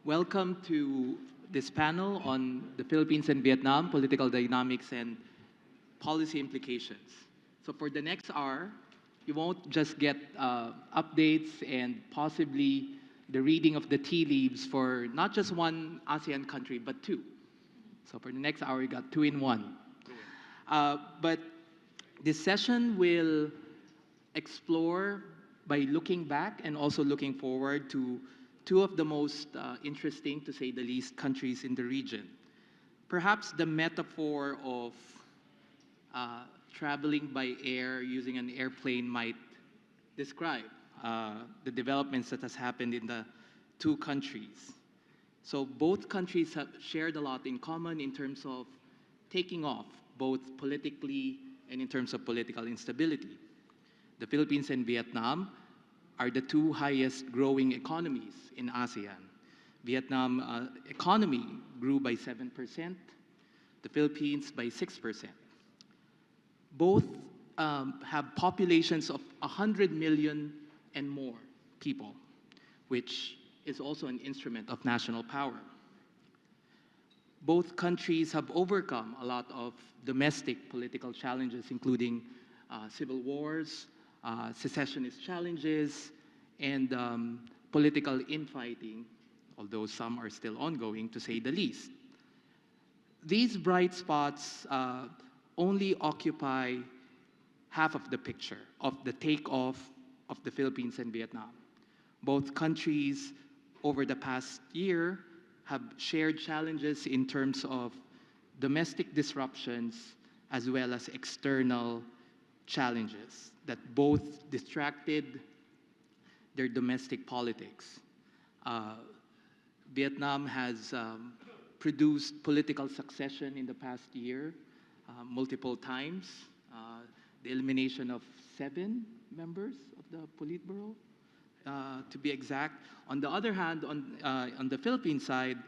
Welcome to this panel on the Philippines and Vietnam, political dynamics and policy implications. So for the next hour, you won't just get updates and possibly the reading of the tea leaves for not just one ASEAN country, but two. So for the next hour, you got two in one. But this session will explore by looking back and also looking forward to two of the most interesting, to say the least, countries in the region. Perhaps the metaphor of traveling by air using an airplane might describe the developments that has happened in the two countries. So both countries have shared a lot in common in terms of taking off, both politically and in terms of political instability. The Philippines and Vietnam are the two highest growing economies in ASEAN. Vietnam economy grew by 7%, the Philippines by 6%. Both have populations of 100 million and more people, which is also an instrument of national power. Both countries have overcome a lot of domestic political challenges, including civil wars, secessionist challenges, and political infighting, although some are still ongoing, to say the least. These bright spots only occupy half of the picture of the takeoff of the Philippines and Vietnam. Both countries over the past year have shared challenges in terms of domestic disruptions as well as external challenges that both distracted their domestic politics. Vietnam has produced political succession in the past year multiple times. The elimination of 7 members of the Politburo, to be exact. On the other hand, on the Philippine side,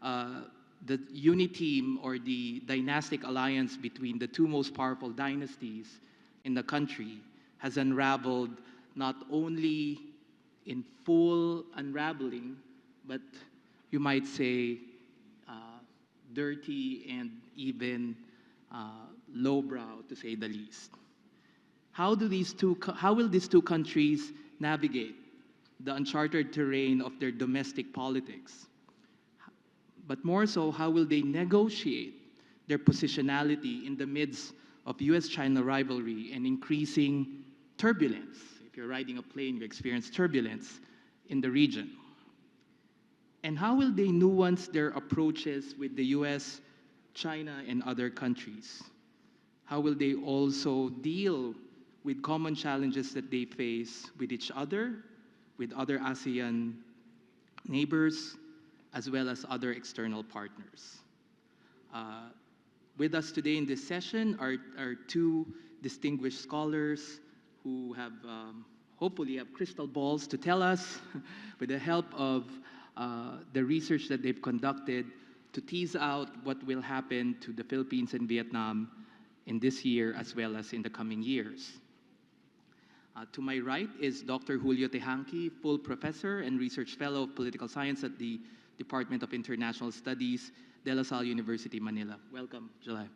the uniteam or the dynastic alliance between the two most powerful dynasties in the country has unraveled not only in full unraveling, but you might say dirty and even lowbrow, to say the least. How will these two countries navigate the uncharted terrain of their domestic politics? But more so, how will they negotiate their positionality in the midst of US-China rivalry and increasing turbulence? If you're riding a plane, you experience turbulence in the region. And how will they nuance their approaches with the US, China, and other countries? How will they also deal with common challenges that they face with each other, with other ASEAN neighbors, as well as other external partners? With us today in this session are two distinguished scholars who have hopefully have crystal balls to tell us, with the help of the research that they've conducted, to tease out what will happen to the Philippines and Vietnam in this year as well as in the coming years. To my right is Dr. Julio Teehankee, full professor and research fellow of political science at the Department of International Studies, De La Salle University, Manila. Welcome, July.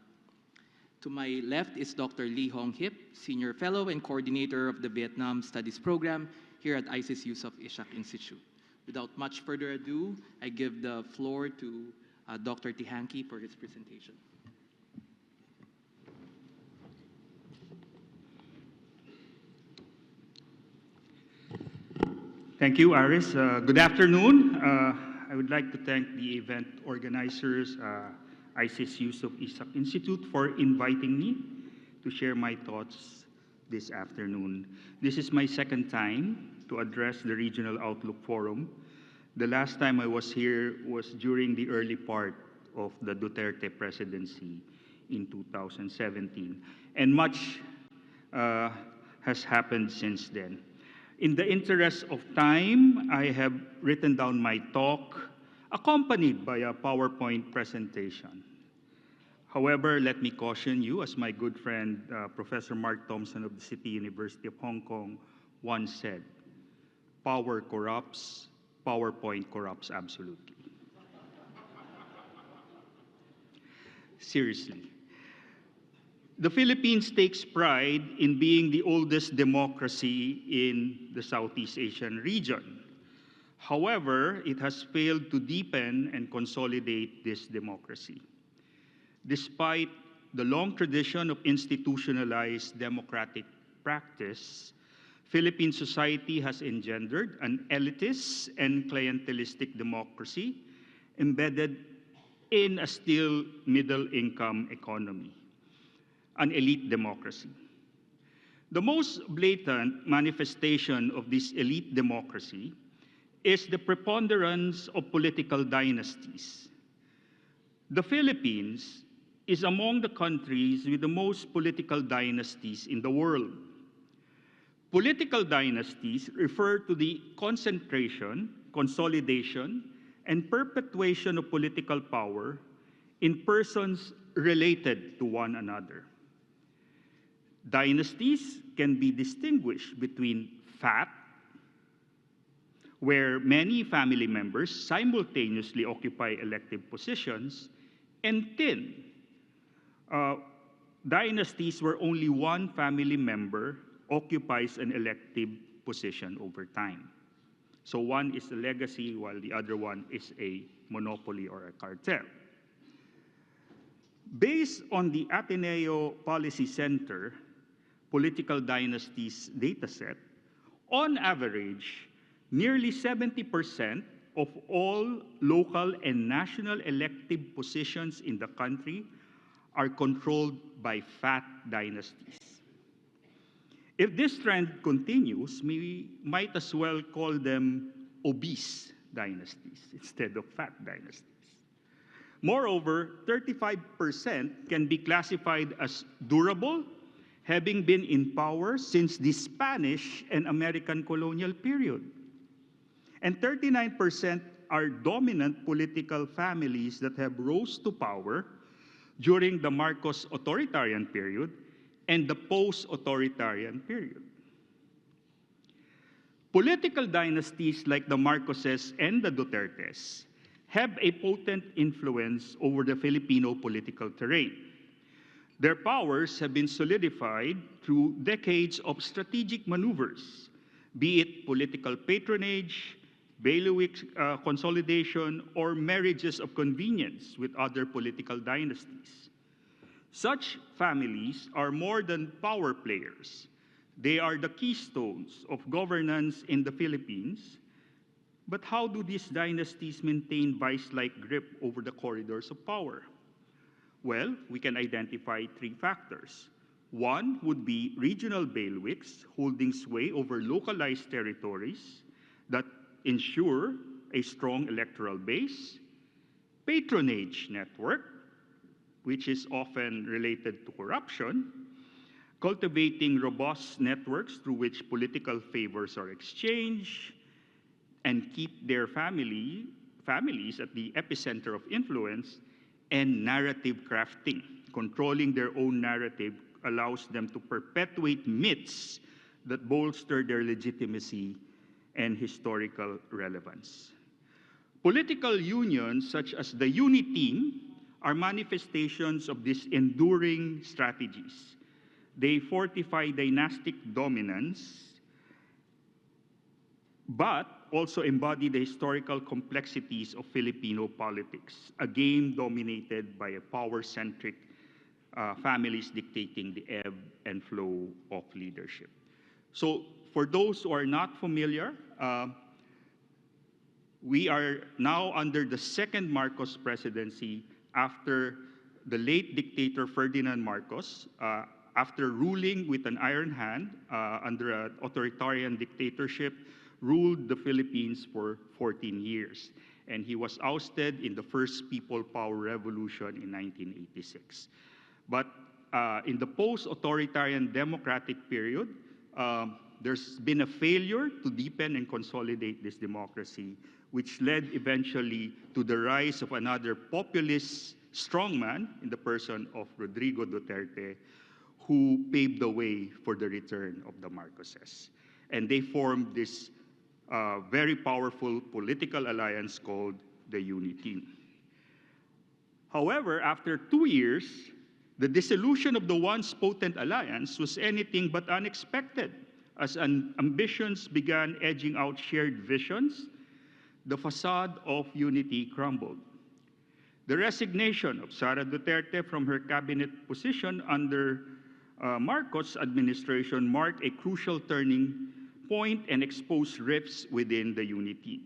To my left is Dr. Hong Hiep, senior fellow and coordinator of the Vietnam Studies Program here at ISEAS Yusof Ishak Institute. Without much further ado, I give the floor to Dr. Teehankee for his presentation. Thank you, Aries. Good afternoon. I would like to thank the event organizers, ISEAS Yusof Ishak Institute, for inviting me to share my thoughts this afternoon. This is my second time to address the Regional Outlook Forum. The last time I was here was during the early part of the Duterte presidency in 2017, and much has happened since then. In the interest of time, I have written down my talk accompanied by a PowerPoint presentation. However, let me caution you, as my good friend Professor Mark Thompson of the City University of Hong Kong once said, power corrupts, PowerPoint corrupts absolutely. seriously. The Philippines takes pride in being the oldest democracy in the Southeast Asian region. However, it has failed to deepen and consolidate this democracy. Despite the long tradition of institutionalized democratic practice, Philippine society has engendered an elitist and clientelistic democracy embedded in a still middle-income economy, an elite democracy. The most blatant manifestation of this elite democracy is the preponderance of political dynasties. The Philippines is among the countries with the most political dynasties in the world. Political dynasties refer to the concentration, consolidation, and perpetuation of political power in persons related to one another. Dynasties can be distinguished between fat, where many family members simultaneously occupy elective positions, and thin, dynasties where only one family member occupies an elective position over time. So one is a legacy while the other one is a monopoly or a cartel. Based on the Ateneo Policy Center Political Dynasties dataset, on average, nearly 70% of all local and national elective positions in the country are controlled by fat dynasties. If this trend continues, we might as well call them obese dynasties instead of fat dynasties. Moreover, 35% can be classified as durable, having been in power since the Spanish and American colonial period. And 39% are dominant political families that have rose to power during the Marcos authoritarian period and the post-authoritarian period. Political dynasties like the Marcoses and the Dutertes have a potent influence over the Filipino political terrain. Their powers have been solidified through decades of strategic maneuvers, be it political patronage, bailiwick consolidation, or marriages of convenience with other political dynasties. Such families are more than power players. They are the keystones of governance in the Philippines. But how do these dynasties maintain vice-like grip over the corridors of power? Well, we can identify three factors. One would be regional bailiwicks holding sway over localized territories that ensure a strong electoral base, patronage network, which is often related to corruption, cultivating robust networks through which political favors are exchanged, and keep their families at the epicenter of influence, and narrative crafting. Controlling their own narrative allows them to perpetuate myths that bolster their legitimacy and historical relevance. Political unions such as the Uni-Team are manifestations of these enduring strategies. They fortify dynastic dominance, but also embody the historical complexities of Filipino politics, a game dominated by a power-centric families dictating the ebb and flow of leadership. So for those who are not familiar, we are now under the second Marcos presidency after the late dictator Ferdinand Marcos, after ruling with an iron hand under an authoritarian dictatorship, ruled the Philippines for 14 years. And he was ousted in the first People Power Revolution in 1986. But in the post-authoritarian democratic period, there's been a failure to deepen and consolidate this democracy, which led eventually to the rise of another populist strongman in the person of Rodrigo Duterte, who paved the way for the return of the Marcoses. And they formed this very powerful political alliance called the Uni-Team. However, after 2 years, the dissolution of the once potent alliance was anything but unexpected. As ambitions began edging out shared visions, the facade of unity crumbled. The resignation of Sara Duterte from her cabinet position under Marcos' administration marked a crucial turning point and exposed rifts within the unity.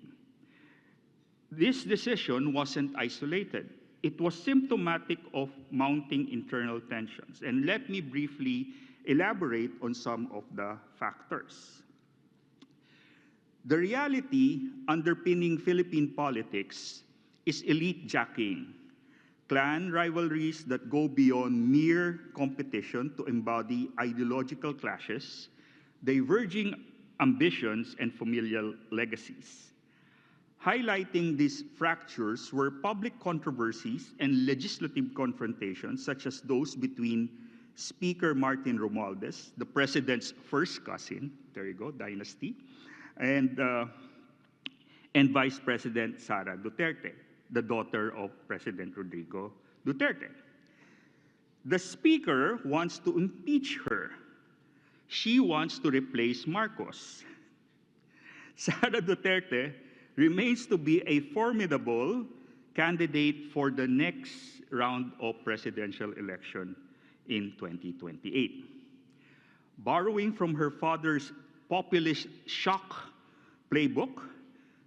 This decision wasn't isolated. It was symptomatic of mounting internal tensions. And let me briefly elaborate on some of the factors. The reality underpinning Philippine politics is elite jockeying, clan rivalries that go beyond mere competition to embody ideological clashes, diverging ambitions, and familial legacies. Highlighting these fractures were public controversies and legislative confrontations, such as those between Speaker Martin Romualdez, the president's first cousin, there you go, dynasty, and Vice President Sara Duterte, the daughter of President Rodrigo Duterte. The Speaker wants to impeach her. She wants to replace Marcos. Sara Duterte remains to be a formidable candidate for the next round of presidential election in 2028. Borrowing from her father's populist shock playbook,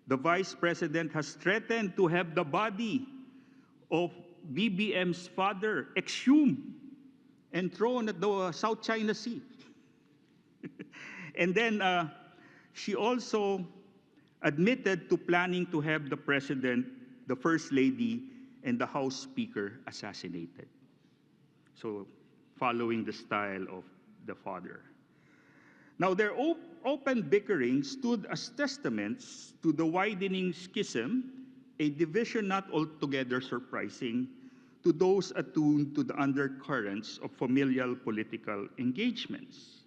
the Vice President has threatened to have the body of BBM's father exhumed and thrown at the South China Sea. And then she also admitted to planning to have the President, the First Lady, and the House Speaker assassinated. So, following the style of the father. Now, their open bickering stood as testaments to the widening schism, a division not altogether surprising to those attuned to the undercurrents of familial political engagements.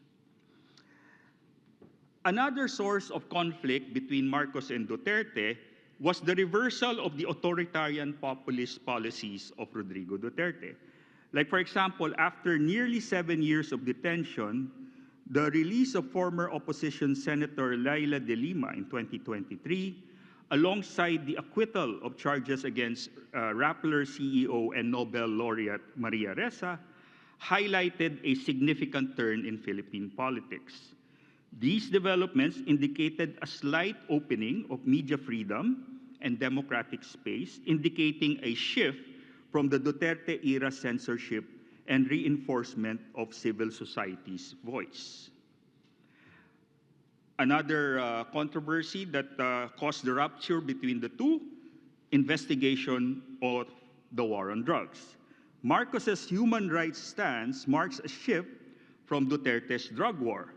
Another source of conflict between Marcos and Duterte was the reversal of the authoritarian populist policies of Rodrigo Duterte. Like, for example, after nearly 7 years of detention, the release of former opposition Senator Laila de Lima in 2023, alongside the acquittal of charges against Rappler CEO and Nobel laureate Maria Ressa, highlighted a significant turn in Philippine politics. These developments indicated a slight opening of media freedom and democratic space, indicating a shift from the Duterte-era censorship and reinforcement of civil society's voice. Another controversy that caused the rupture between the two, investigation of the war on drugs. Marcos's human rights stance marks a shift from Duterte's drug war.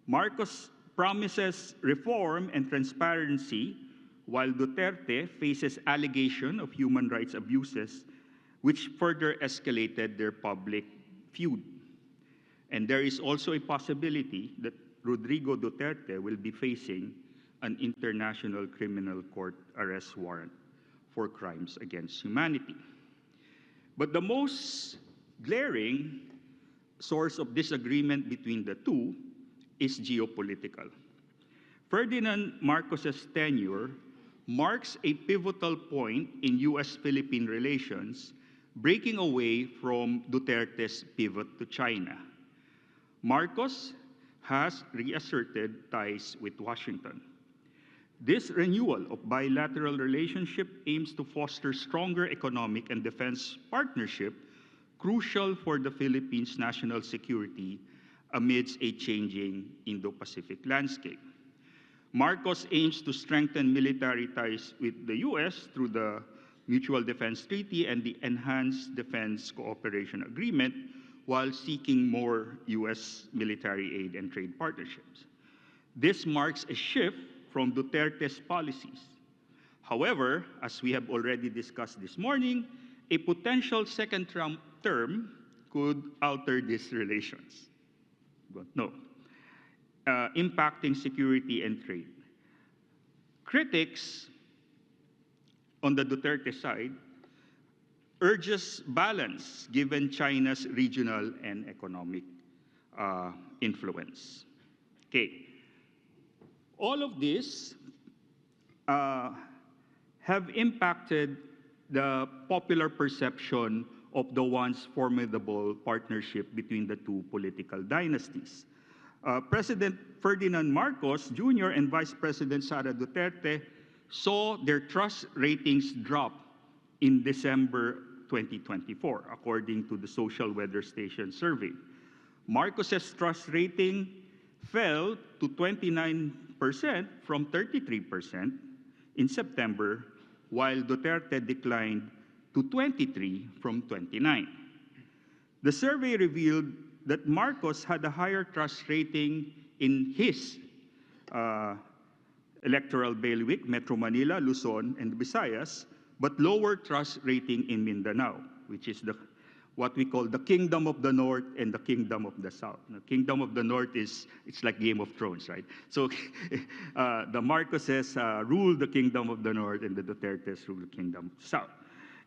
Marcos promises reform and transparency, while Duterte faces allegation of human rights abuses, which further escalated their public feud. And there is also a possibility that Rodrigo Duterte will be facing an International Criminal Court arrest warrant for crimes against humanity. But the most glaring source of disagreement between the two is geopolitical. Ferdinand Marcos's tenure marks a pivotal point in U.S.-Philippine relations, breaking away from Duterte's pivot to China. Marcos has reasserted ties with Washington. This renewal of bilateral relationship aims to foster stronger economic and defense partnership, crucial for the Philippines' national security amidst a changing Indo-Pacific landscape. Marcos aims to strengthen military ties with the U.S. through the Mutual Defense Treaty and the Enhanced Defense Cooperation Agreement, while seeking more U.S. military aid and trade partnerships. This marks a shift from Duterte's policies. However, as we have already discussed this morning, a potential second term could alter these relations. But no, impacting security and trade. Critics on the Duterte side urges balance given China's regional and economic influence. Okay, all of this have impacted the popular perception of the once formidable partnership between the two political dynasties. President Ferdinand Marcos Jr. and Vice President Sara Duterte saw their trust ratings drop in December 2024, according to the Social Weather Station survey. Marcos's trust rating fell to 29% from 33% in September, while Duterte declined to 23 from 29. The survey revealed that Marcos had a higher trust rating in his electoral bailiwick, Metro Manila, Luzon, and Visayas, but lower trust rating in Mindanao, which is what we call the Kingdom of the North and the Kingdom of the South. The Kingdom of the North it's like Game of Thrones, right? So the Marcoses rule the Kingdom of the North and the Dutertes rule the Kingdom of the South.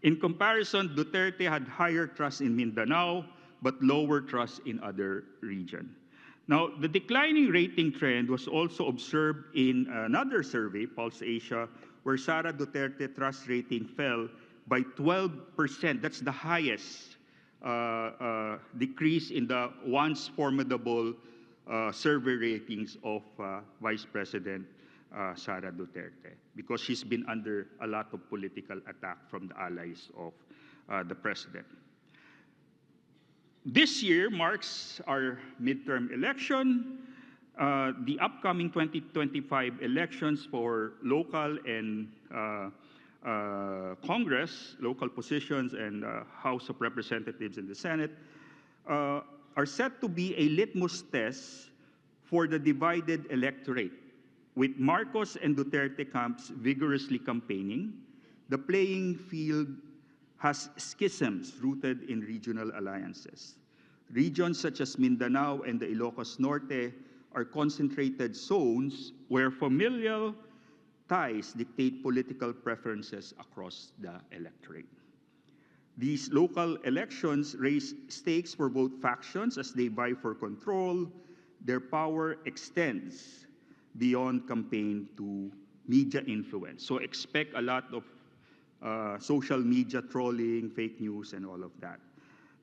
In comparison, Duterte had higher trust in Mindanao, but lower trust in other regions. Now, the declining rating trend was also observed in another survey, Pulse Asia, where Sara Duterte trust rating fell by 12%. That's the highest decrease in the once formidable survey ratings of Vice President Sara Duterte, because she's been under a lot of political attack from the allies of the president. This year marks our midterm election. The upcoming 2025 elections for local and Congress, local positions, and House of Representatives and the Senate are set to be a litmus test for the divided electorate. With Marcos and Duterte camps vigorously campaigning, the playing field has schisms rooted in regional alliances. Regions such as Mindanao and the Ilocos Norte are concentrated zones where familial ties dictate political preferences across the electorate. These local elections raise stakes for both factions as they vie for control. Their power extends beyond campaign to media influence. So expect a lot of social media trolling, fake news, and all of that.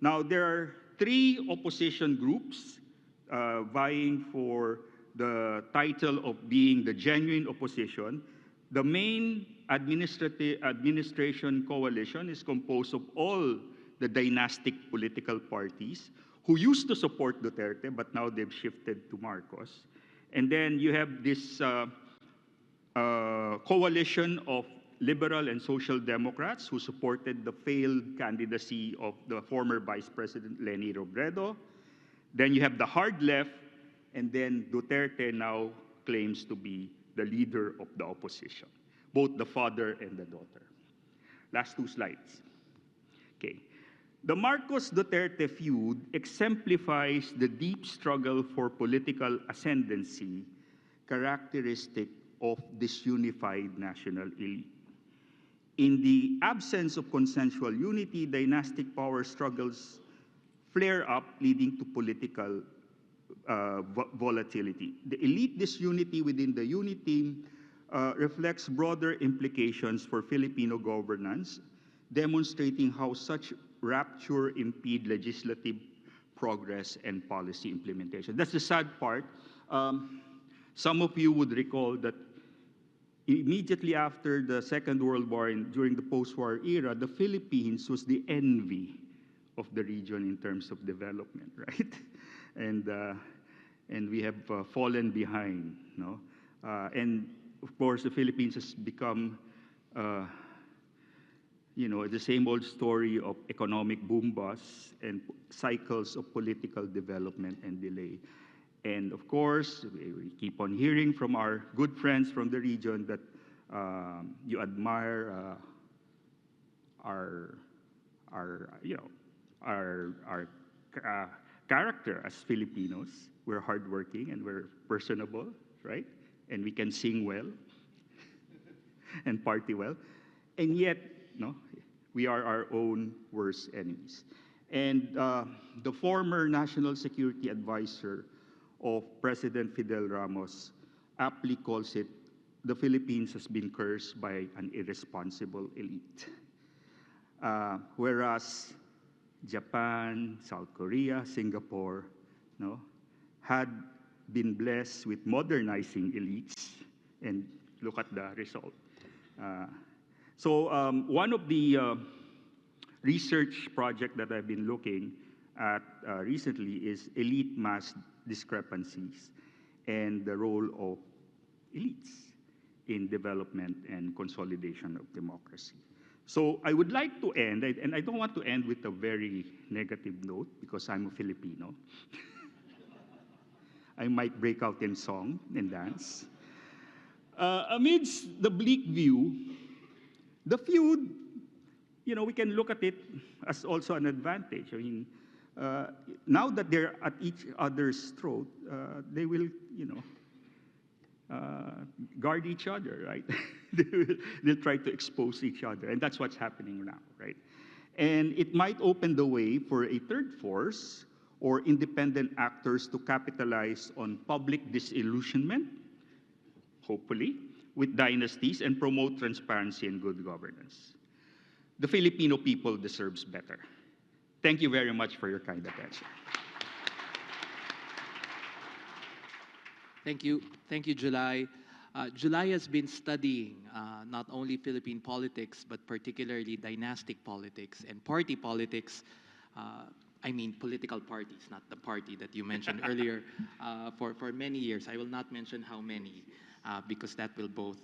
Now, there are three opposition groups vying for the title of being the genuine opposition. The main administration coalition is composed of all the dynastic political parties who used to support Duterte, but now they've shifted to Marcos. And then you have this coalition of liberal and social democrats who supported the failed candidacy of the former Vice President Leni Robredo. Then you have the hard left, and then Duterte now claims to be the leader of the opposition, both the father and the daughter. Last two slides. Okay. The Marcos-Duterte feud exemplifies the deep struggle for political ascendancy characteristic of this unified national elite. In the absence of consensual unity, dynastic power struggles flare up, leading to political volatility. The elite disunity within the unity reflects broader implications for Filipino governance, demonstrating how such rupture impede legislative progress and policy implementation. That's the sad part. Some of you would recall that immediately after the Second World War, during the post-war era, the Philippines was the envy of the region in terms of development, right? And we have fallen behind, no? And of course, the Philippines has become, the same old story of economic boom bust and cycles of political development and delay. And of course, we keep on hearing from our good friends from the region that you admire our character as Filipinos. We're hardworking and we're personable, right? And we can sing well and party well. And yet, no, We are our own worst enemies. And the former National Security Advisor of President Fidel Ramos aptly calls it, the Philippines has been cursed by an irresponsible elite. Whereas Japan, South Korea, Singapore, no, had been blessed with modernizing elites, and look at the result. One of the research projects that I've been looking at recently is elite mass discrepancies and the role of elites in development and consolidation of democracy. So I would like to end, and I don't want to end with a very negative note because I'm a Filipino. I might break out in song and dance. Amidst the bleak view, the feud, we can look at it as also an advantage. I mean, now that they're at each other's throat, they will, guard each other, right? They'll try to expose each other, and that's what's happening now, right? And it might open the way for a third force or independent actors to capitalize on public disillusionment, hopefully, with dynasties and promote transparency and good governance. The Filipino people deserves better. Thank you very much for your kind attention. Thank you, July. July has been studying not only Philippine politics, but particularly dynastic politics and party politics. I mean political parties, not the party that you mentioned earlier, for many years. I will not mention how many, because that will both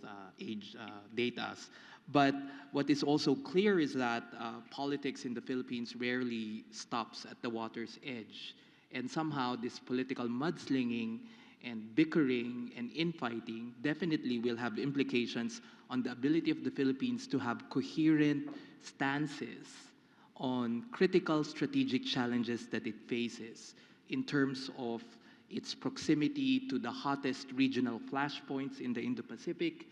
date us. But what is also clear is that politics in the Philippines rarely stops at the water's edge. And somehow this political mudslinging and bickering and infighting definitely will have implications on the ability of the Philippines to have coherent stances on critical strategic challenges that it faces in terms of its proximity to the hottest regional flashpoints in the Indo-Pacific,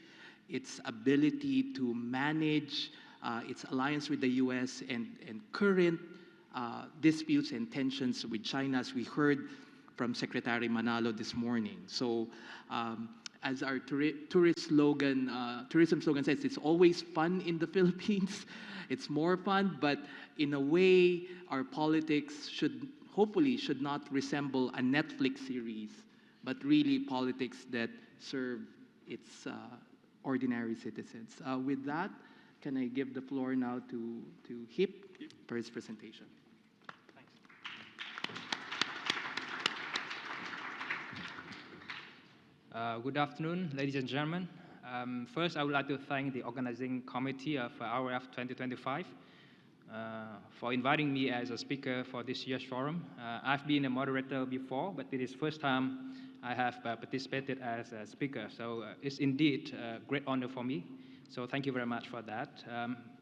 its ability to manage its alliance with the US and current disputes and tensions with China, as we heard from Secretary Manalo this morning. So as our tourism slogan says, it's always fun in the Philippines. It's more fun, but in a way, our politics hopefully should not resemble a Netflix series, but really politics that serve its ordinary citizens. With that, can I give the floor now to Hiep for his presentation? Good afternoon, ladies and gentlemen. First, I would like to thank the organizing committee of ROF2025 for inviting me as a speaker for this year's forum. I've been a moderator before, but it is the first time I have participated as a speaker. So it's indeed a great honor for me. So thank you very much for that.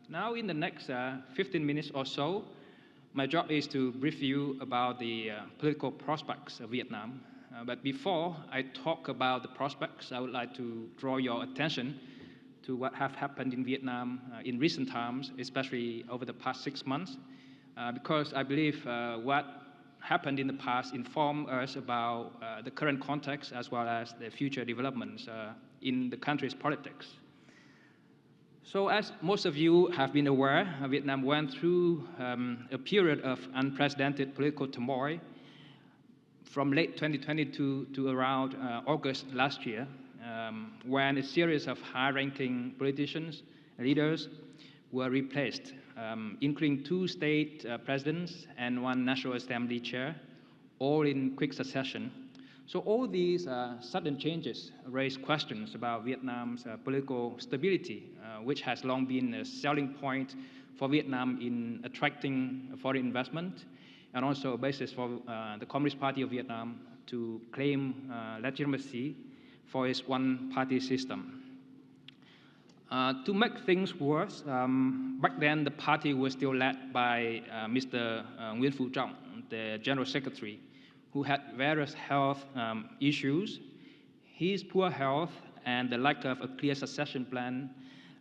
Now, in the next 15 minutes or so, my job is to brief you about the political prospects of Vietnam. But before I talk about the prospects, I would like to draw your attention to what have happened in Vietnam in recent times, especially over the past 6 months, because I believe what happened in the past inform us about the current context as well as the future developments in the country's politics. So as most of you have been aware, Vietnam went through a period of unprecedented political turmoil from late 2022 to around August last year, when a series of high-ranking politicians and leaders were replaced, including 2 state presidents and 1 National Assembly chair, all in quick succession. So all these sudden changes raise questions about Vietnam's political stability, which has long been a selling point for Vietnam in attracting foreign investment, and also a basis for the Communist Party of Vietnam to claim legitimacy for its one-party system. To make things worse, back then the party was still led by Mr. Nguyen Phu Trong, the General Secretary, who had various health issues. His poor health and the lack of a clear succession plan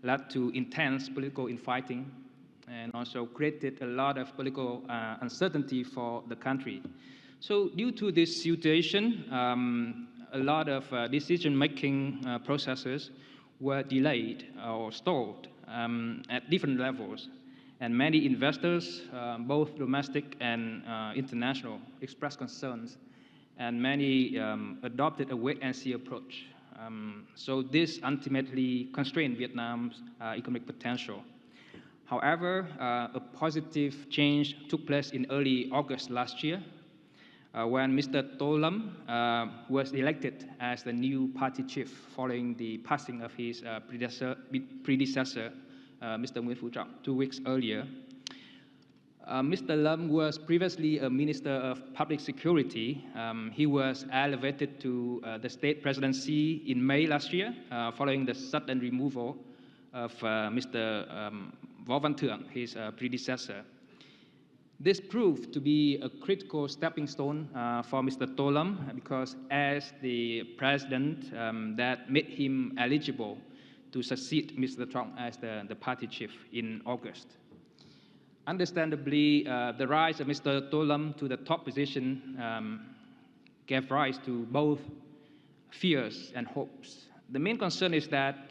led to intense political infighting and also created a lot of political uncertainty for the country. So due to this situation, a lot of decision-making processes were delayed or stalled at different levels. And many investors, both domestic and international, expressed concerns, and many adopted a wait-and-see approach. So this ultimately constrained Vietnam's economic potential. However, a positive change took place in early August last year, when Mr. To Lam was elected as the new party chief following the passing of his predecessor, Mr. Nguyen Phu Trọng, 2 weeks earlier. Mr. Lam was previously a Minister of Public Security. He was elevated to the state presidency in May last year, following the sudden removal of Mr. Vo Văn Thưởng, his predecessor. This proved to be a critical stepping stone for Mr. To Lam, because as the president, that made him eligible to succeed Mr. Trọng as the party chief in August. Understandably, the rise of Mr. To Lam to the top position gave rise to both fears and hopes. The main concern is that,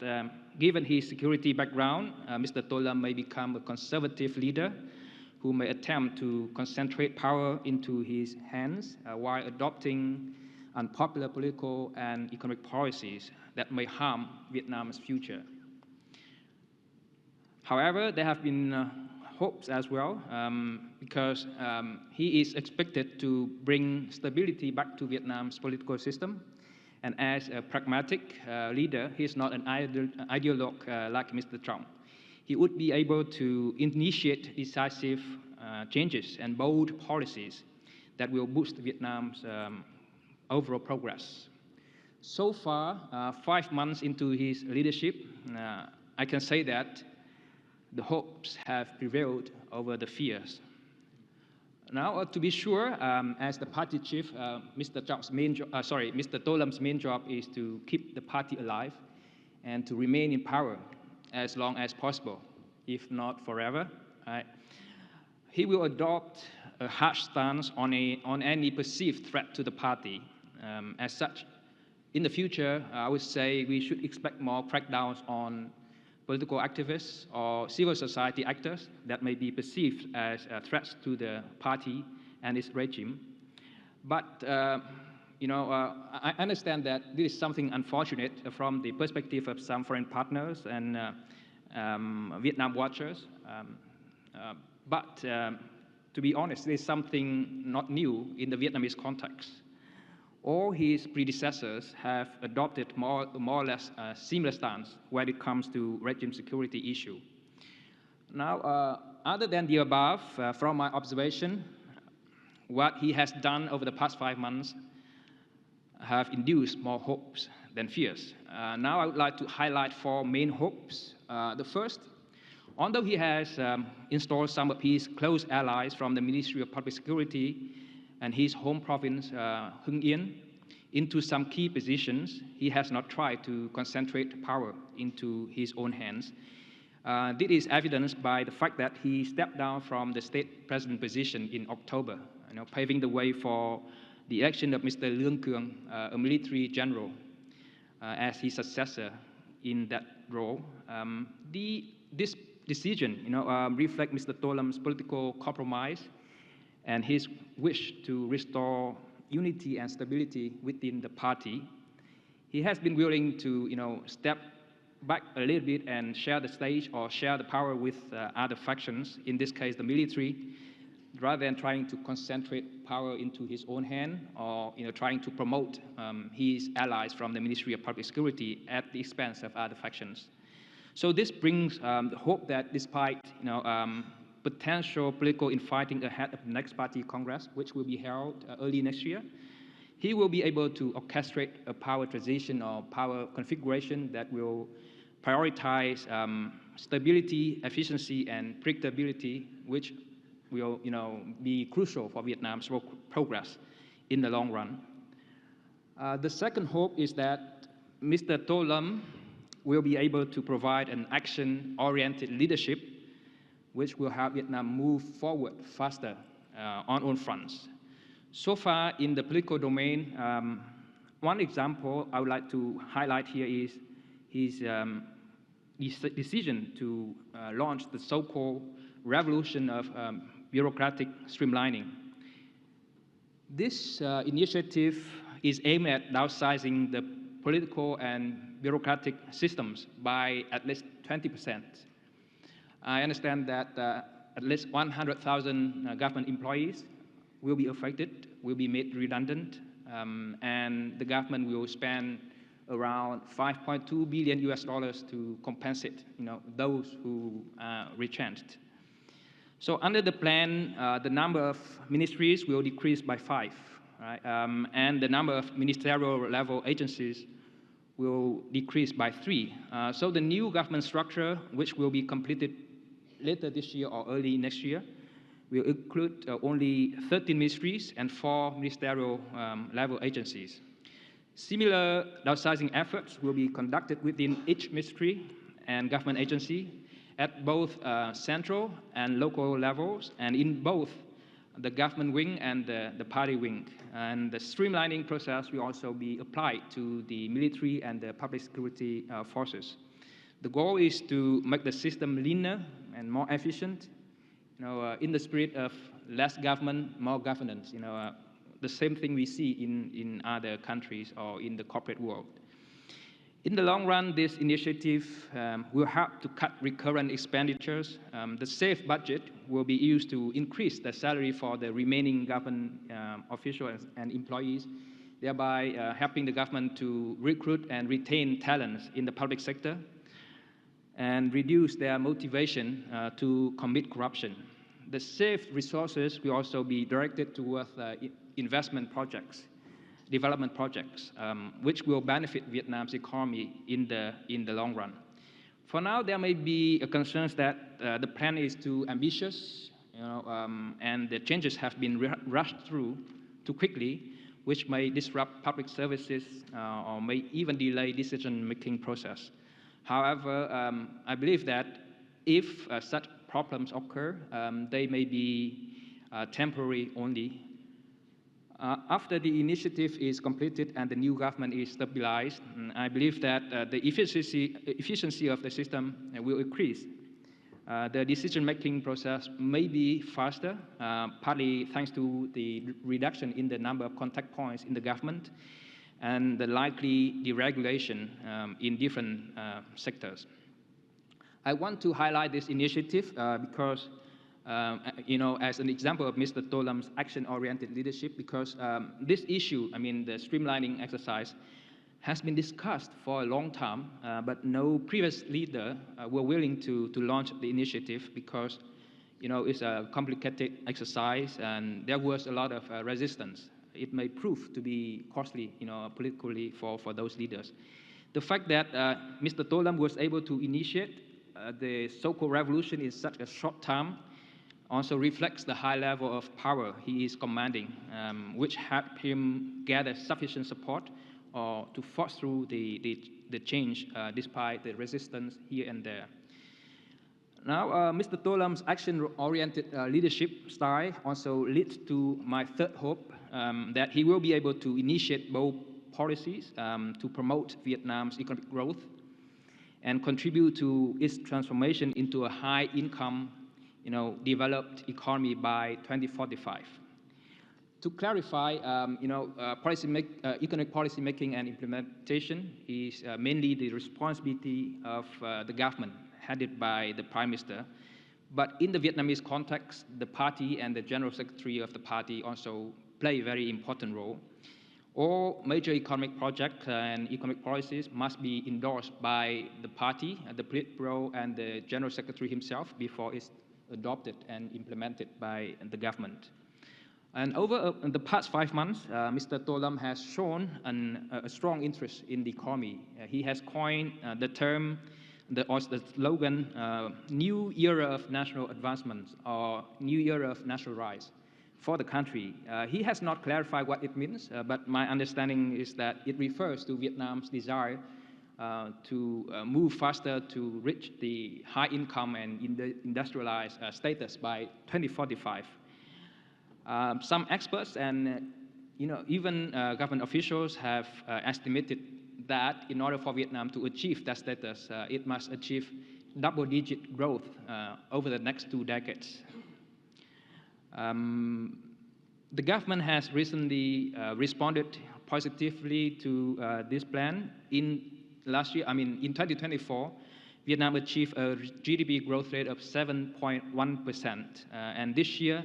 given his security background, Mr. To Lam may become a conservative leader who may attempt to concentrate power into his hands while adopting unpopular political and economic policies that may harm Vietnam's future. However, there have been hopes as well, because he is expected to bring stability back to Vietnam's political system. And as a pragmatic leader, he is not an ideologue like Mr. Trọng. He would be able to initiate decisive changes and bold policies that will boost Vietnam's overall progress. So far, 5 months into his leadership, I can say that the hopes have prevailed over the fears. Now, to be sure, as the party chief, Mr. To Lam's main job is to keep the party alive and to remain in power as long as possible, if not forever. Right? He will adopt a harsh stance on any perceived threat to the party. As such, in the future, I would say we should expect more crackdowns on political activists or civil society actors that may be perceived as threats to the party and its regime. But I understand that this is something unfortunate from the perspective of some foreign partners and Vietnam watchers. But to be honest, this is something not new in the Vietnamese context. All his predecessors have adopted more or less a similar stance when it comes to regime security issue. Now, other than the above, from my observation, what he has done over the past 5 months have induced more hopes than fears. Now I would like to highlight 4 main hopes. The first, although he has installed some of his close allies from the Ministry of Public Security and his home province, Hưng Yên, into some key positions, he has not tried to concentrate power into his own hands. This is evidenced by the fact that he stepped down from the state president position in October, paving the way for the election of Mr. Lương Cường, a military general, as his successor in that role. This decision, reflects Mr. To Lam's political compromise and his wish to restore unity and stability within the party. He has been willing to, step back a little bit and share the stage or share the power with other factions, in this case the military, rather than trying to concentrate power into his own hand or trying to promote his allies from the Ministry of Public Security at the expense of other factions. So this brings hope that despite potential political infighting ahead of the next party congress, which will be held early next year, he will be able to orchestrate a power transition or power configuration that will prioritize stability, efficiency, and predictability, which will be crucial for Vietnam's progress in the long run. The second hope is that Mr. To Lam will be able to provide an action-oriented leadership which will help Vietnam move forward faster on all fronts. So far in the political domain, one example I would like to highlight here is his decision to launch the so-called revolution of bureaucratic streamlining. This initiative is aimed at downsizing the political and bureaucratic systems by at least 20%. I understand that at least 100,000 government employees will be affected, will be made redundant, and the government will spend around $5.2 billion to compensate, those who are retrenched. So under the plan, the number of ministries will decrease by 5, right? And the number of ministerial level agencies will decrease by 3. So the new government structure, which will be completed later this year or early next year, will include only 13 ministries and 4 ministerial level agencies. Similar downsizing efforts will be conducted within each ministry and government agency at both central and local levels, and in both the government wing and the party wing. And the streamlining process will also be applied to the military and the public security forces. The goal is to make the system leaner and more efficient, in the spirit of less government, more governance, the same thing we see in other countries or in the corporate world. In the long run, this initiative will help to cut recurrent expenditures. The safe budget will be used to increase the salary for the remaining government officials and employees, thereby helping the government to recruit and retain talents in the public sector and reduce their motivation to commit corruption. The saved resources will also be directed towards investment projects, development projects, which will benefit Vietnam's economy in the long run. For now, there may be concerns that the plan is too ambitious, and the changes have been rushed through too quickly, which may disrupt public services or may even delay decision-making process. However, I believe that if such problems occur, they may be temporary only. After the initiative is completed and the new government is stabilized, I believe that the efficiency of the system will increase. The decision-making process may be faster, partly thanks to the reduction in the number of contact points in the government and the likely deregulation in different sectors. I want to highlight this initiative because as an example of Mr. Tolam's action-oriented leadership, because this issue, the streamlining exercise, has been discussed for a long time, but no previous leader were willing to launch the initiative because, it's a complicated exercise and there was a lot of resistance. It may prove to be costly, politically for those leaders. The fact that Mr. Tolam was able to initiate the so-called revolution in such a short time also reflects the high level of power he is commanding, which helped him gather sufficient support to force through the change despite the resistance here and there. Now, Mr. Tolam's action-oriented leadership style also leads to my third hope, that he will be able to initiate bold policies to promote Vietnam's economic growth and contribute to its transformation into a high-income, developed economy by 2045. To clarify, economic policy making and implementation is mainly the responsibility of the government, headed by the Prime Minister. But in the Vietnamese context, the party and the General Secretary of the party also play a very important role. All major economic projects and economic policies must be endorsed by the party, the Politburo, and the General Secretary himself before it's adopted and implemented by the government. And over the past 5 months, Mr. Tolam has shown a strong interest in the economy. He has coined the term, the slogan, New Era of National Advancement or New Era of National Rise for the country. He has not clarified what it means, but my understanding is that it refers to Vietnam's desire to move faster to reach the high income and industrialized status by 2045. Some experts and even government officials have estimated that in order for Vietnam to achieve that status, it must achieve double-digit growth over the next 2 decades. The government has recently responded positively to this plan. In 2024, Vietnam achieved a GDP growth rate of 7.1%. And this year,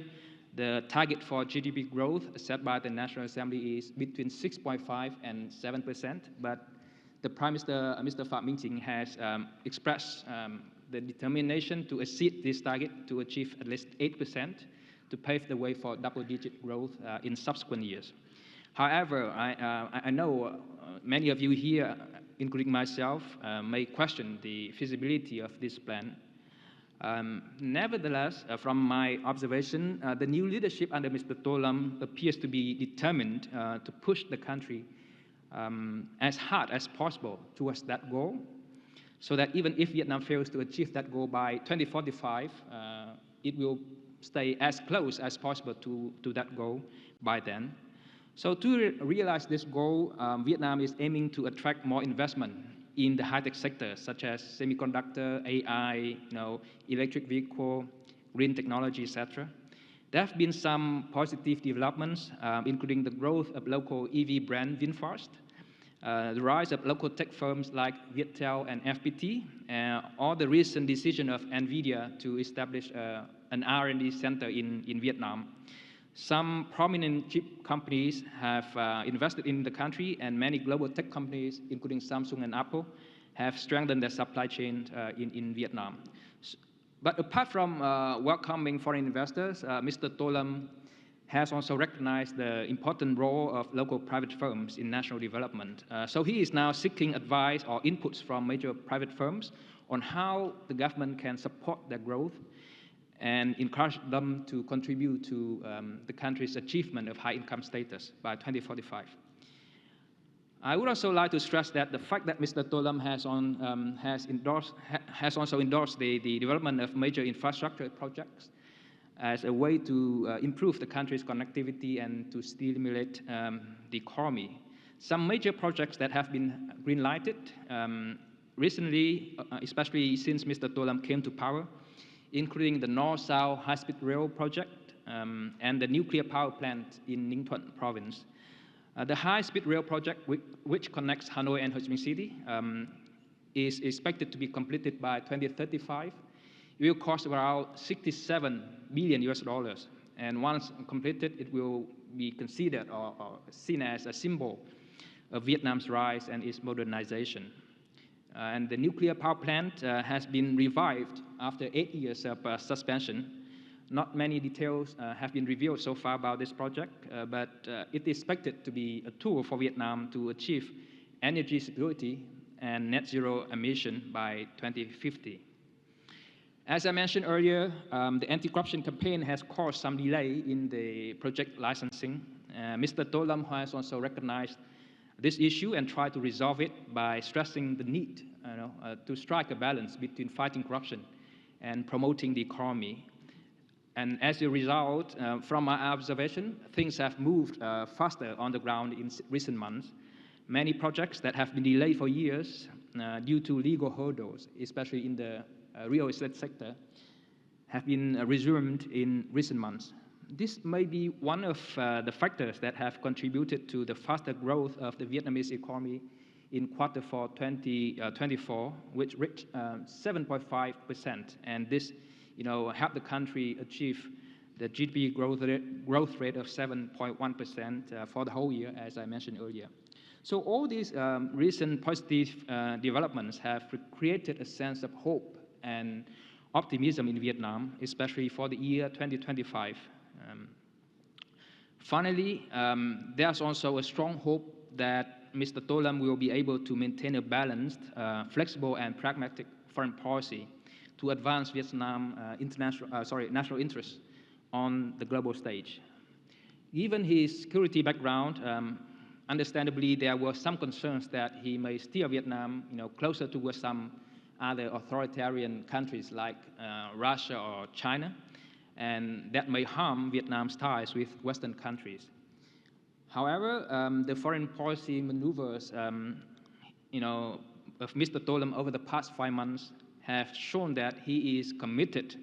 the target for GDP growth set by the National Assembly is between 6.5 and 7%. But the Prime Minister, Mr. Phạm Minh Chính, has expressed the determination to exceed this target to achieve at least 8% to pave the way for double-digit growth in subsequent years. However, I know many of you here, including myself, may question the feasibility of this plan. Nevertheless, from my observation, the new leadership under Mr. To Lam appears to be determined to push the country as hard as possible towards that goal, so that even if Vietnam fails to achieve that goal by 2045, it will stay as close as possible to that goal by then. So to realize this goal, Vietnam is aiming to attract more investment in the high-tech sectors such as semiconductor, AI, electric vehicle, green technology, etc. There have been some positive developments, including the growth of local EV brand VinFast, the rise of local tech firms like Viettel and FPT, or the recent decision of NVIDIA to establish an R&D center in Vietnam. Some prominent chip companies have invested in the country, and many global tech companies, including Samsung and Apple, have strengthened their supply chain in Vietnam. But apart from welcoming foreign investors, Mr. To Lam has also recognized the important role of local private firms in national development. So he is now seeking advice or inputs from major private firms on how the government can support their growth and encourage them to contribute to the country's achievement of high income status by 2045. I would also like to stress that the fact that Mr. To Lam has also endorsed the development of major infrastructure projects as a way to improve the country's connectivity and to stimulate the economy. Some major projects that have been green-lighted recently, especially since Mr. To Lam came to power, including the North-South High-Speed Rail project and the nuclear power plant in Ninh Thuận province. The High-Speed Rail project, which connects Hanoi and Ho Chi Minh City, is expected to be completed by 2035. It will cost around $67 billion US, and once completed, it will be considered or seen as a symbol of Vietnam's rise and its modernization. And the nuclear power plant has been revived after 8 years of suspension. Not many details have been revealed so far about this project, but it is expected to be a tool for Vietnam to achieve energy security and net zero emission by 2050. As I mentioned earlier, the anti-corruption campaign has caused some delay in the project licensing. Mr. To Lam has also recognized this issue and tried to resolve it by stressing the need to strike a balance between fighting corruption and promoting the economy. And as a result, from my observation, things have moved faster on the ground in recent months. Many projects that have been delayed for years due to legal hurdles, especially in the real estate sector, have been resumed in recent months. This may be one of the factors that have contributed to the faster growth of the Vietnamese economy in Q4 2024, which reached 7.5%, and this helped the country achieve the GDP growth rate of 7.1% for the whole year, as I mentioned earlier. So all these recent positive developments have created a sense of hope and optimism in Vietnam, especially for the year 2025. Finally, there's also a strong hope that Mr. To Lam will be able to maintain a balanced, flexible, and pragmatic foreign policy to advance Vietnam's national interests on the global stage. Given his security background, understandably, there were some concerns that he may steer Vietnam, closer towards some other authoritarian countries like Russia or China, and that may harm Vietnam's ties with Western countries. However, the foreign policy maneuvers, of Mr. Tolam over the past 5 months have shown that he is committed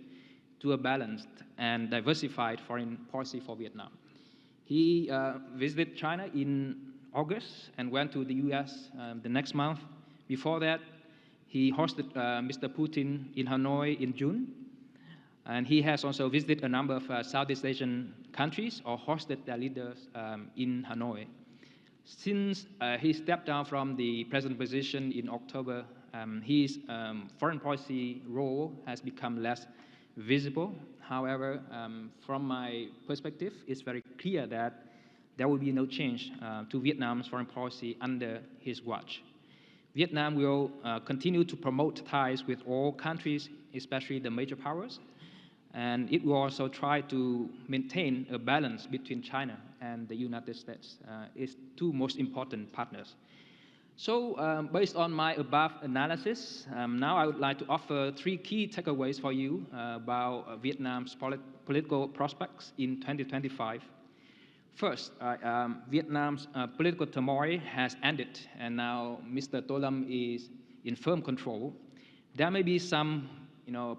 to a balanced and diversified foreign policy for Vietnam. He visited China in August and went to the US the next month. Before that, he hosted Mr. Putin in Hanoi in June. And he has also visited a number of Southeast Asian countries or hosted their leaders in Hanoi. Since he stepped down from the president position in October, his foreign policy role has become less visible. However, from my perspective, it's very clear that there will be no change to Vietnam's foreign policy under his watch. Vietnam will continue to promote ties with all countries, especially the major powers, and it will also try to maintain a balance between China and the United States, its two most important partners. So, based on my above analysis, now I would like to offer 3 key takeaways for you about Vietnam's political prospects in 2025. First, Vietnam's political turmoil has ended, and now Mr. Tolam is in firm control. There may be some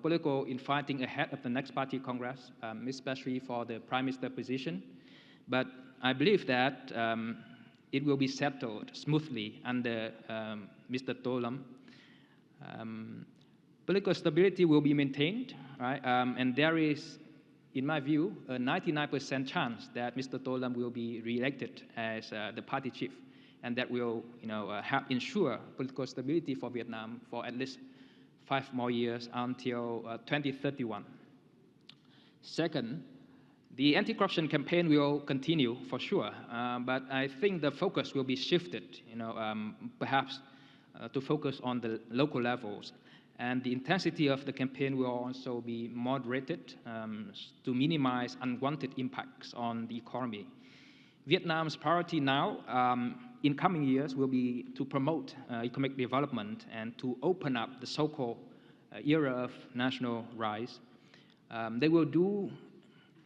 political infighting ahead of the next party congress, especially for the prime minister position. But I believe that it will be settled smoothly under Mr. Tolam. Political stability will be maintained, right? And there is, in my view, a 99% chance that Mr. Tolam will be re-elected as the party chief, and that will help ensure political stability for Vietnam for at least 5 more years until 2031. Second, the anti-corruption campaign will continue for sure, but I think the focus will be shifted, perhaps to focus on the local levels. And the intensity of the campaign will also be moderated to minimize unwanted impacts on the economy. Vietnam's priority now, in coming years, will be to promote economic development and to open up the so-called era of national rise. They will do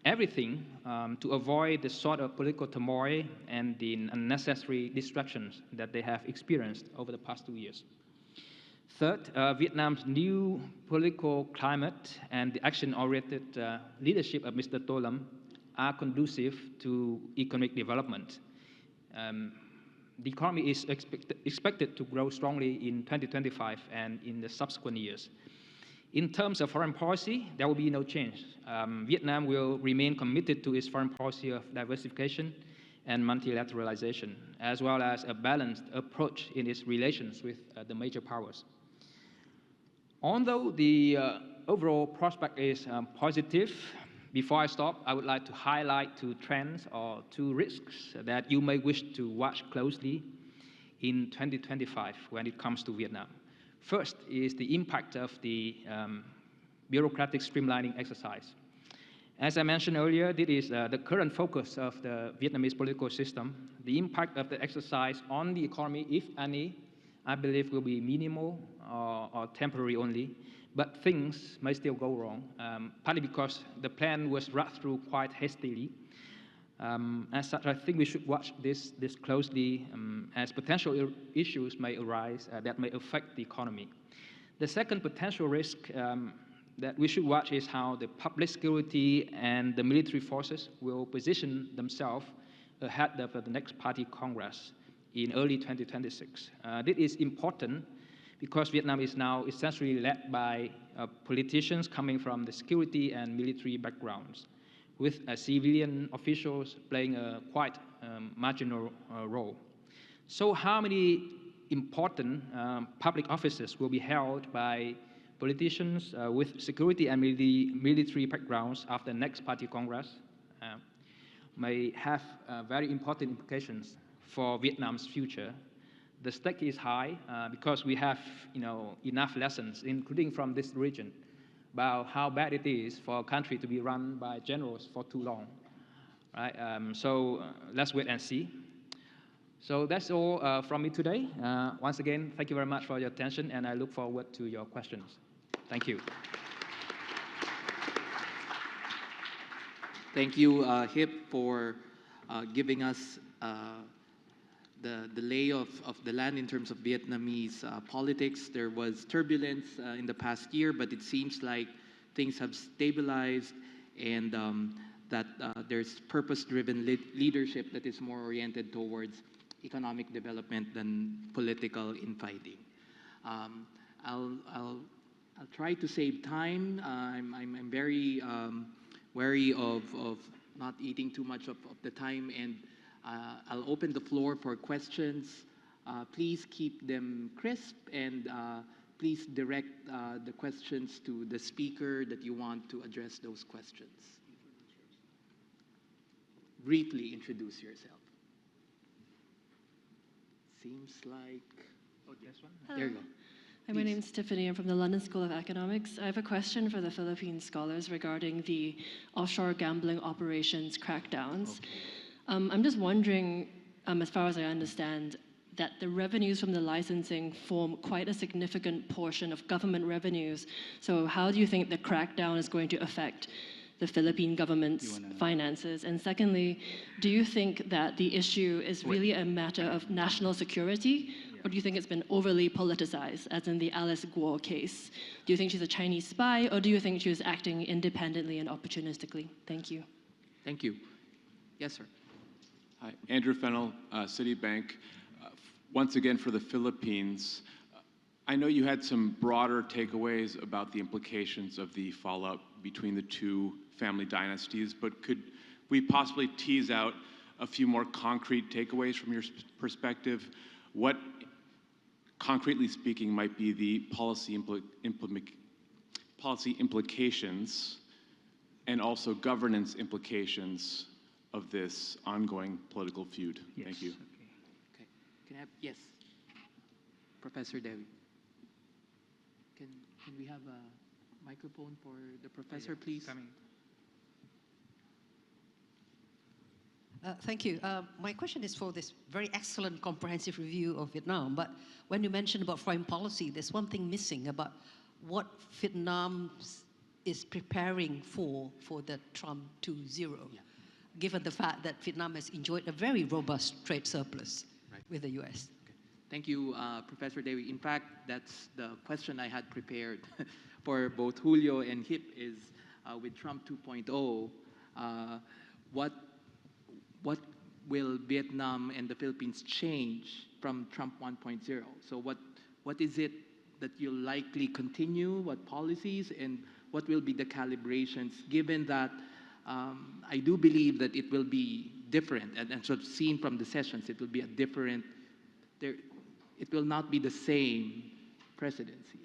everything to avoid the sort of political turmoil and the unnecessary distractions that they have experienced over the past 2 years. Third, Vietnam's new political climate and the action-oriented leadership of Mr. Tolam are conducive to economic development. The economy is expected to grow strongly in 2025 and in the subsequent years. In terms of foreign policy, there will be no change. Vietnam will remain committed to its foreign policy of diversification and multilateralization, as well as a balanced approach in its relations with the major powers. Although the overall prospect is positive, before I stop, I would like to highlight 2 trends or 2 risks that you may wish to watch closely in 2025 when it comes to Vietnam. First is the impact of the bureaucratic streamlining exercise. As I mentioned earlier, this is the current focus of the Vietnamese political system. The impact of the exercise on the economy, if any, I believe will be minimal or temporary only, but things may still go wrong, partly because the plan was rushed through quite hastily. As such, I think we should watch this closely as potential issues may arise that may affect the economy. The second potential risk that we should watch is how the public security and the military forces will position themselves ahead of the next party congress in early 2026. This is important because Vietnam is now essentially led by politicians coming from the security and military backgrounds, with civilian officials playing a quite marginal role. So how many important public offices will be held by politicians with security and military backgrounds after the next party congress may have very important implications for Vietnam's future. The stake is high because we have enough lessons, including from this region, about how bad it is for a country to be run by generals for too long. Right? So let's wait and see. So that's all from me today. Once again, thank you very much for your attention, and I look forward to your questions. Thank you. Thank you, Hip, for giving us the lay of the land in terms of Vietnamese politics. There was turbulence in the past year, but it seems like things have stabilized, and that there's purpose-driven leadership that is more oriented towards economic development than political infighting. I'll try to save time. I'm very wary of not eating too much of the time, and I'll open the floor for questions. Please keep them crisp, and please direct the questions to the speaker that you want to address those questions. Briefly introduce yourself. Seems like, oh, this one? Hello. There you go. Hi, my name's Tiffany. I'm from the London School of Economics. I have a question for the Philippine scholars regarding the offshore gambling operations crackdowns. Okay. I'm just wondering, as far as I understand, that the revenues from the licensing form quite a significant portion of government revenues. So how do you think the crackdown is going to affect the Philippine government's finances? And secondly, do you think that the issue is really a matter of national security, or do you think it's been overly politicized, as in the Alice Guo case? Do you think she's a Chinese spy, or do you think she was acting independently and opportunistically? Thank you. Thank you. Yes, sir. Hi, Andrew Fennell, Citibank. Once again, for the Philippines, I know you had some broader takeaways about the implications of the fallout between the two family dynasties, but could we possibly tease out a few more concrete takeaways from your perspective? What, concretely speaking, might be the policy implications and also governance implications of this ongoing political feud? Yes. Thank you. Okay. Can I have, yes, Professor Dewi. Can we have a microphone for the professor, please? Coming. Thank you. My question is for this very excellent comprehensive review of Vietnam, but when you mentioned about foreign policy, there's one thing missing about what Vietnam is preparing for the Trump 2.0, given the fact that Vietnam has enjoyed a very robust trade surplus with the US. Okay. Thank you, Professor Dewi. In fact, that's the question I had prepared for both Julio and Hip is with Trump 2.0, what will Vietnam and the Philippines change from Trump 1.0? So what is it that you'll likely continue, what policies, and what will be the calibrations, given that I do believe that it will be different, and sort of seen from the sessions, it will be a different, it will not be the same presidency.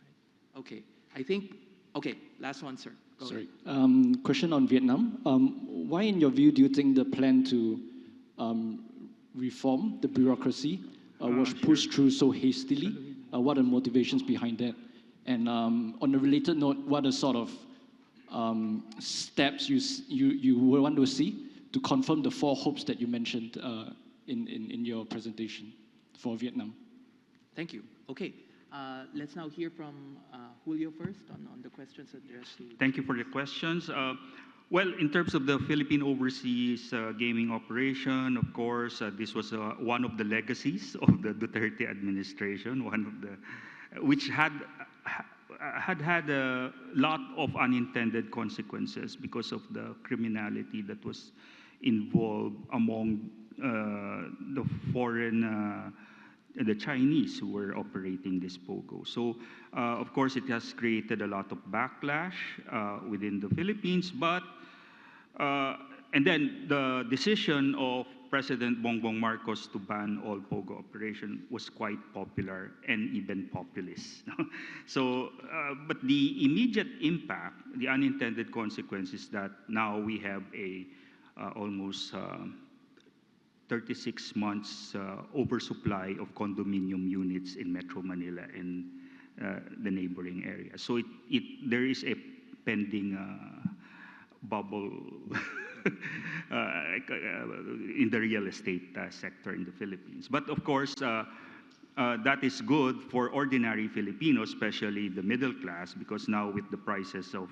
Right? Okay, I think, okay, last one, sir. Go Sorry. ahead. Question on Vietnam. Why, in your view, do you think the plan to reform the bureaucracy was pushed through so hastily? What are the motivations behind that? And on a related note, what are sort of steps you will want to see to confirm the 4 hopes that you mentioned in your presentation for Vietnam? Thank you. Okay, let's now hear from Julio first on the questions addressed to... Thank you for the questions. Well, in terms of the Philippine overseas gaming operation, of course, this was one of the legacies of the Duterte administration, which had a lot of unintended consequences because of the criminality that was involved among the foreign, the Chinese who were operating this POGO. So, of course, it has created a lot of backlash within the Philippines, but, and then the decision of President Bongbong Marcos to ban all POGO operation was quite popular and even populist. So, but the immediate impact, the unintended consequence is that now we have a almost 36 months oversupply of condominium units in Metro Manila and the neighboring area. So there is a pending bubble in the real estate sector in the Philippines. But of course, that is good for ordinary Filipinos, especially the middle class, because now with the prices of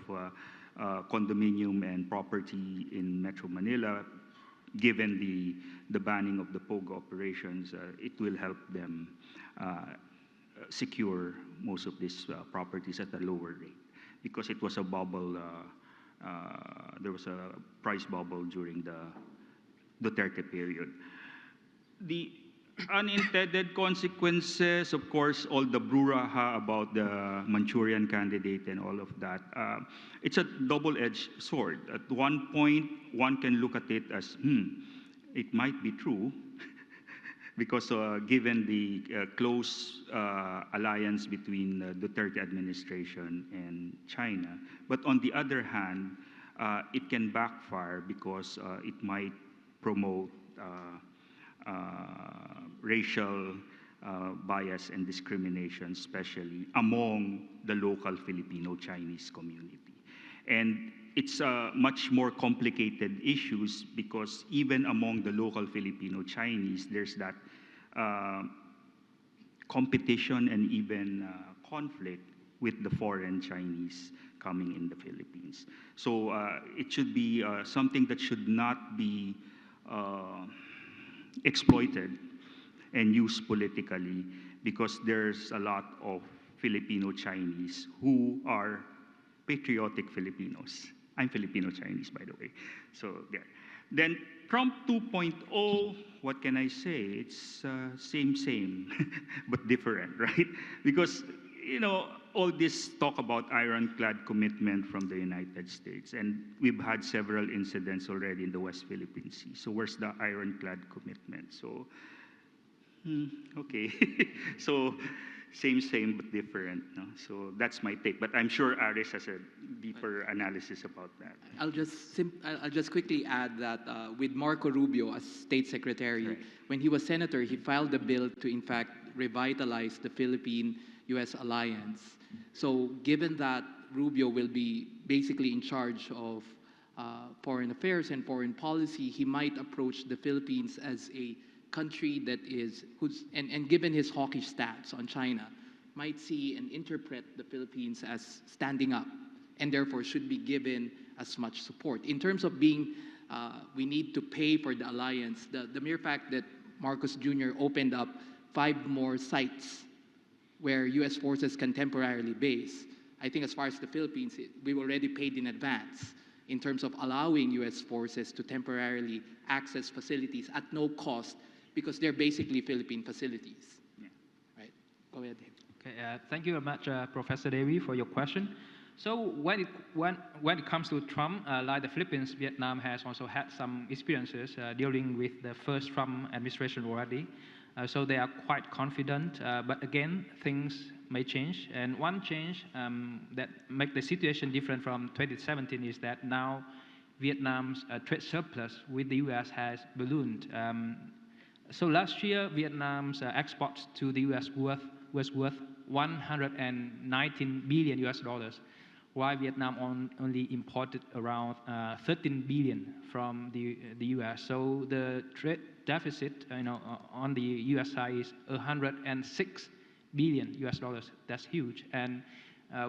condominium and property in Metro Manila, given the banning of the POGO operations, it will help them secure most of these properties at a lower rate, because it was a bubble. There was a price bubble during the Duterte period. The unintended consequences, of course, all the brouhaha about the Manchurian candidate and all of that, it's a double-edged sword. At one point, one can look at it as, it might be true, because given the close alliance between the Duterte administration and China. But on the other hand, it can backfire because it might promote racial bias and discrimination, especially among the local Filipino-Chinese community. And it's much more complicated issues because even among the local Filipino-Chinese, there's that competition and even conflict with the foreign Chinese coming in the Philippines. So it should be something that should not be exploited and used politically, because there's a lot of Filipino-Chinese who are patriotic Filipinos. I'm Filipino-Chinese, by the way. So there. Then Trump 2.0, what can I say? It's same, but different, right? Because, you know, all this talk about ironclad commitment from the United States, and we've had several incidents already in the West Philippine Sea. So where's the ironclad commitment? So, okay. So same, but different. No? So that's my take. But I'm sure Aries has a deeper analysis about that. I'll just quickly add that with Marco Rubio as State Secretary, Right. when he was Senator, he filed a bill to, in fact, revitalize the Philippine-U.S. alliance. So given that Rubio will be basically in charge of foreign affairs and foreign policy, he might approach the Philippines as a country that is, and given his hawkish stats on China, might see and interpret the Philippines as standing up and therefore should be given as much support. In terms of being, we need to pay for the alliance, the mere fact that Marcos Jr. opened up 5 more sites where U.S. forces can temporarily base, I think as far as the Philippines, we've already paid in advance in terms of allowing U.S. forces to temporarily access facilities at no cost, because they're basically Philippine facilities. Yeah. Right? Go ahead, Dave. Okay, thank you very much, Professor Devi, for your question. So when it comes to Trump, like the Philippines, Vietnam has also had some experiences dealing with the first Trump administration already. So they are quite confident, but again, things may change. And one change that makes the situation different from 2017 is that now Vietnam's trade surplus with the U.S. has ballooned. So last year, Vietnam's exports to the U.S. was worth 119 billion US dollars, while Vietnam only imported around 13 billion from the U.S. So the trade deficit, on the U.S. side is 106 billion US dollars. That's huge, and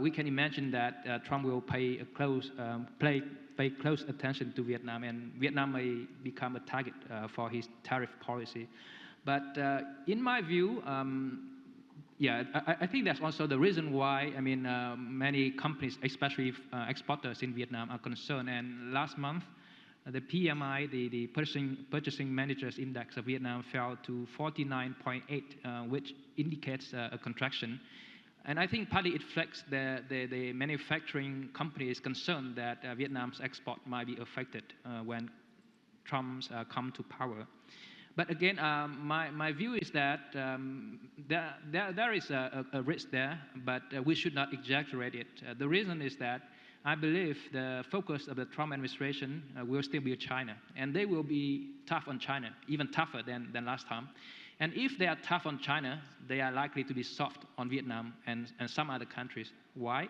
we can imagine that Trump will pay close attention to Vietnam, and Vietnam may become a target for his tariff policy. But in my view, I think that's also the reason why, many companies, especially exporters in Vietnam, are concerned. And last month, the PMI, the Purchasing Managers Index of Vietnam, fell to 49.8, which indicates a contraction. And I think partly it reflects the manufacturing companies' concern that Vietnam's export might be affected when Trump's come to power. But again, my view is that there is a risk there, but we should not exaggerate it. The reason is that I believe the focus of the Trump administration will still be China, and they will be tough on China, even tougher than last time. And if they are tough on China, they are likely to be soft on Vietnam and some other countries. Why?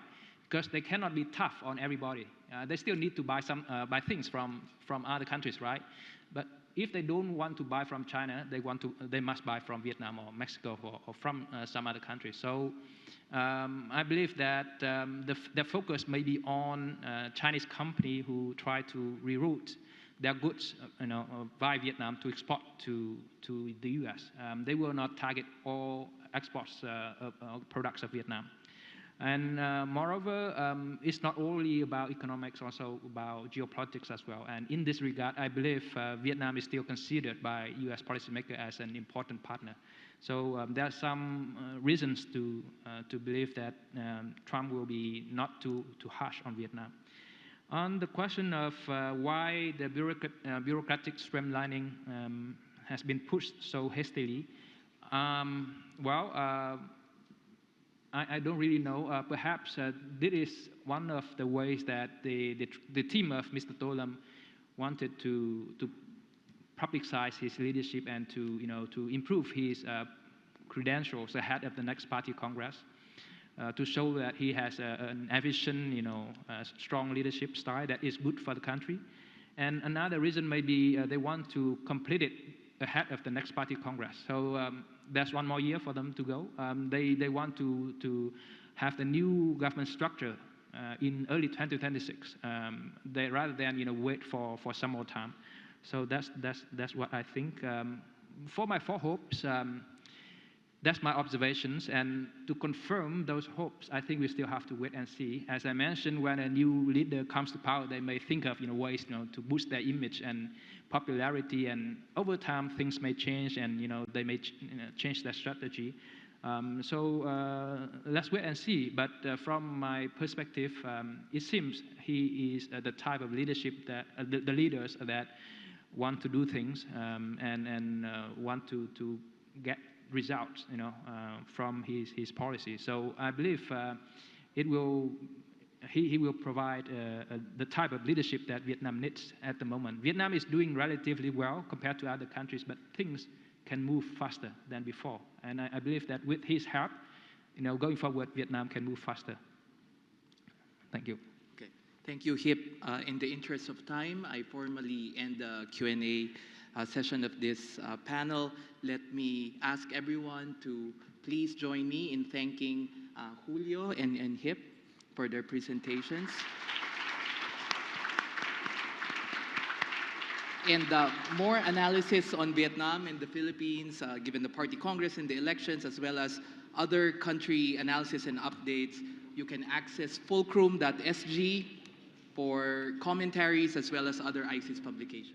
Because they cannot be tough on everybody. They still need to buy things from other countries, right? But if they don't want to buy from China, they must buy from Vietnam or Mexico or from some other country. So I believe that the focus may be on Chinese company who try to reroute their goods, via Vietnam to export to the U.S. They will not target all exports of products of Vietnam. And moreover, it's not only about economics, also about geopolitics as well. And in this regard, I believe Vietnam is still considered by U.S. policymakers as an important partner. So there are some reasons to believe that Trump will be not too harsh on Vietnam. On the question of why the bureaucratic streamlining has been pushed so hastily, I don't really know. Perhaps this is one of the ways that the team of Mr. Tolam wanted to publicize his leadership and to improve his credentials ahead of the next party congress, to show that he has an efficient, strong leadership style that is good for the country. And another reason may be they want to complete it ahead of the next party congress. So there's one more year for them to go. They want to have the new government structure in early 2026. Rather than wait for some more time. So that's what I think. For my 4 hopes, that's my observations. And to confirm those hopes, I think we still have to wait and see. As I mentioned, when a new leader comes to power, they may think of ways to boost their image and popularity. And over time, things may change, and they may change their strategy. So let's wait and see. But from my perspective, it seems he is the type of leadership that the leaders that want to do things and want to get results, from his policy. So I believe he will provide the type of leadership that Vietnam needs at the moment. Vietnam is doing relatively well compared to other countries, but things can move faster than before. And I believe that with his help, going forward, Vietnam can move faster. Thank you. Okay, thank you, Hiep. In the interest of time, I formally end the Q&A session of this panel. Let me ask everyone to please join me in thanking Julio and Hiep for their presentations. And more analysis on Vietnam and the Philippines, given the Party Congress and the elections, as well as other country analysis and updates, you can access fulcrum.sg for commentaries as well as other ISEAS publications.